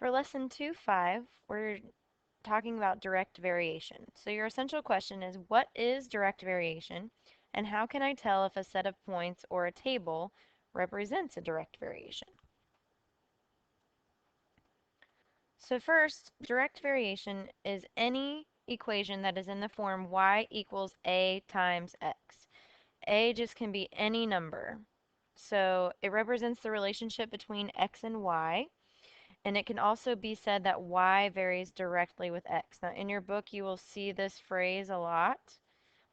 For lesson 2.5, we're talking about direct variation. So your essential question is, what is direct variation, and how can I tell if a set of points or a table represents a direct variation? So first, direct variation is any equation that is in the form y equals a times x. A just can be any number. So it represents the relationship between x and y. And it can also be said that y varies directly with x. Now, in your book, you will see this phrase a lot.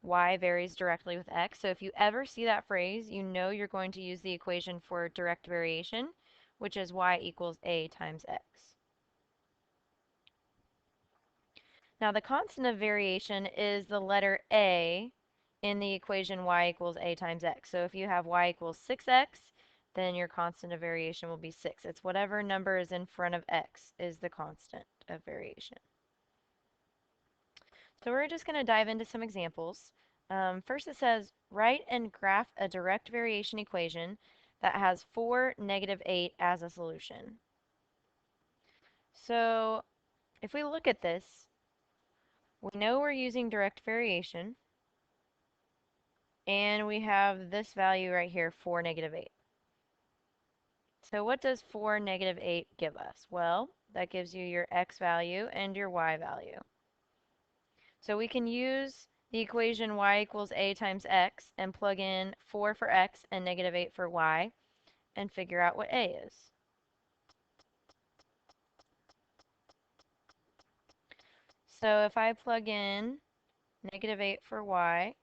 Y varies directly with x. So if you ever see that phrase, you know you're going to use the equation for direct variation, which is y equals a times x. Now, the constant of variation is the letter a in the equation y equals a times x. So if you have y equals 6x, then your constant of variation will be 6. It's whatever number is in front of x is the constant of variation. So we're just going to dive into some examples. First it says, write and graph a direct variation equation that has 4, -8 as a solution. So if we look at this, we know we're using direct variation, and we have this value right here, 4, -8. So what does 4, -8 give us? Well, that gives you your x value and your y value. So we can use the equation y equals a times x and plug in 4 for x and -8 for y and figure out what a is. So if I plug in -8 for y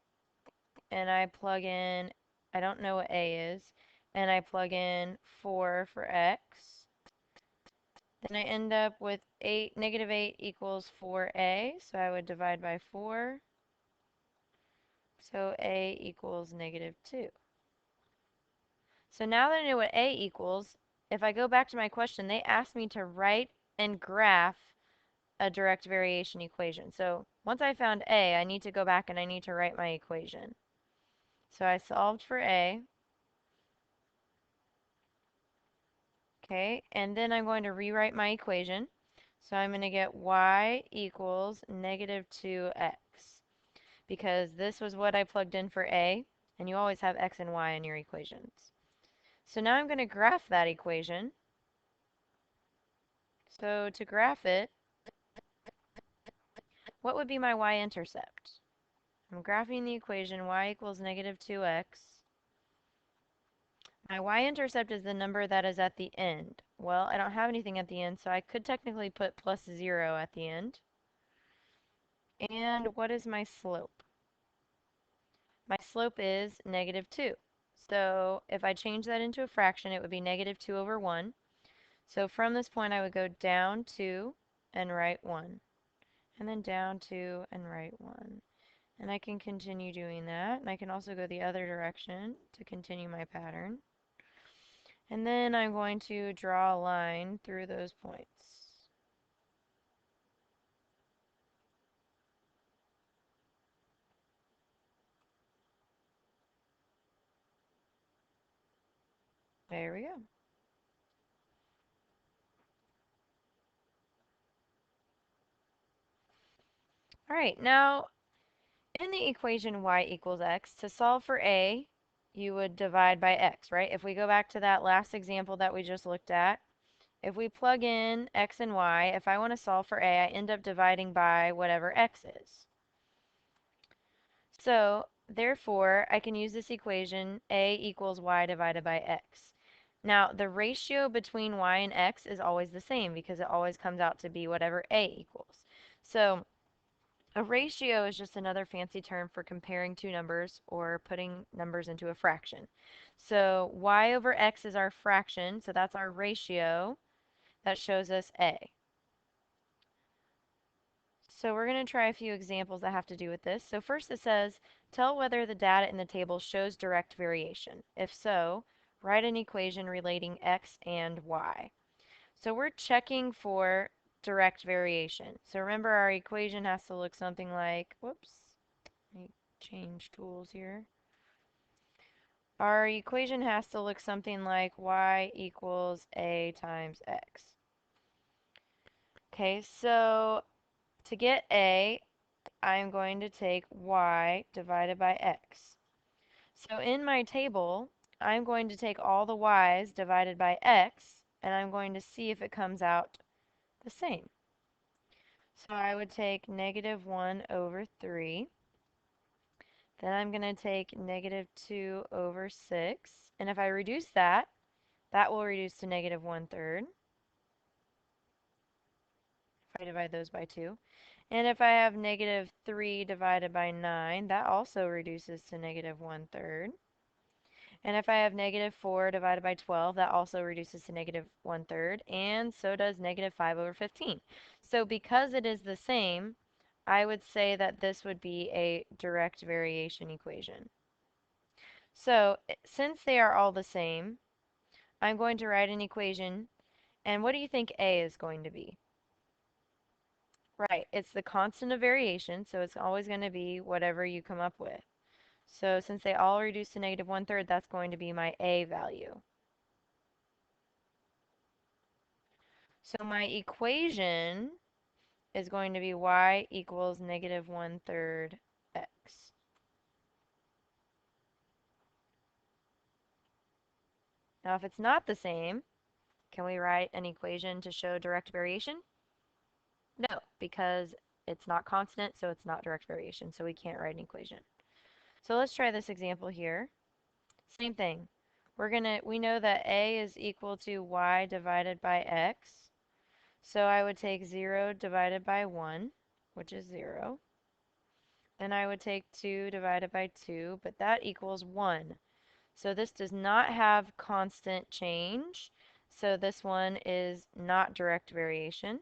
and I plug in, I don't know what a is, and I plug in 4 for x, then I end up with -8 equals 4a, so I would divide by 4, so a equals -2. So now that I know what a equals, if I go back to my question, they asked me to write and graph a direct variation equation. So once I found a, I need to go back and I need to write my equation. So I solved for a, okay, and then I'm going to rewrite my equation. So I'm going to get y equals -2x, because this was what I plugged in for a, and you always have x and y in your equations. So now I'm going to graph that equation. So to graph it, what would be my y-intercept? I'm graphing the equation y equals -2x. My y-intercept is the number that is at the end. Well, I don't have anything at the end, so I could technically put +0 at the end. And what is my slope? My slope is -2. So if I change that into a fraction, it would be -2 over 1. So from this point, I would go down 2 and write 1. And then down 2 and write 1. And I can continue doing that. And I can also go the other direction to continue my pattern. And then I'm going to draw a line through those points. There we go. All right, now in the equation y equals x, to solve for a, you would divide by x, right? If we go back to that last example that we just looked at, if we plug in x and y, if I want to solve for a, I end up dividing by whatever x is. So, therefore, I can use this equation, a equals y divided by x. Now, the ratio between y and x is always the same because it always comes out to be whatever a equals. So, a ratio is just another fancy term for comparing two numbers or putting numbers into a fraction. So, y over x is our fraction, so that's our ratio that shows us a. So we're going to try a few examples that have to do with this. So first it says, tell whether the data in the table shows direct variation. If so, write an equation relating x and y. So we're checking for direct variation. So remember our equation has to look something like, whoops, let me change tools here. Our equation has to look something like y equals a times x. Okay, so to get a, I'm going to take y divided by x. So in my table, I'm going to take all the y's divided by x, and I'm going to see if it comes out the same. So I would take negative 1 over 3. Then I'm going to take negative 2 over 6. And if I reduce that, that will reduce to negative 1/3 if I divide those by 2. And if I have negative 3 divided by 9, that also reduces to negative 1/3. And if I have negative 4 divided by 12, that also reduces to negative 1/3. And so does negative 5 over 15. So because it is the same, I would say that this would be a direct variation equation. So since they are all the same, I'm going to write an equation. And what do you think A is going to be? Right, it's the constant of variation, so it's always going to be whatever you come up with. So since they all reduce to negative 1/3, that's going to be my A value. So my equation is going to be y equals negative 1/3 x. Now if it's not the same, can we write an equation to show direct variation? No, because it's not constant, so it's not direct variation, so we can't write an equation. So let's try this example here. Same thing. We know that a is equal to y divided by x. So I would take 0 divided by 1, which is 0. Then I would take 2 divided by 2, but that equals 1. So this does not have constant change. So this one is not direct variation.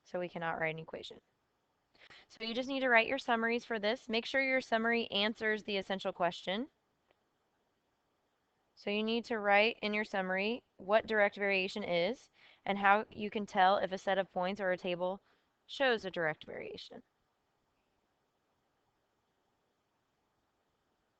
So we cannot write an equation. So you just need to write your summaries for this. Make sure your summary answers the essential question. So you need to write in your summary what direct variation is and how you can tell if a set of points or a table shows a direct variation.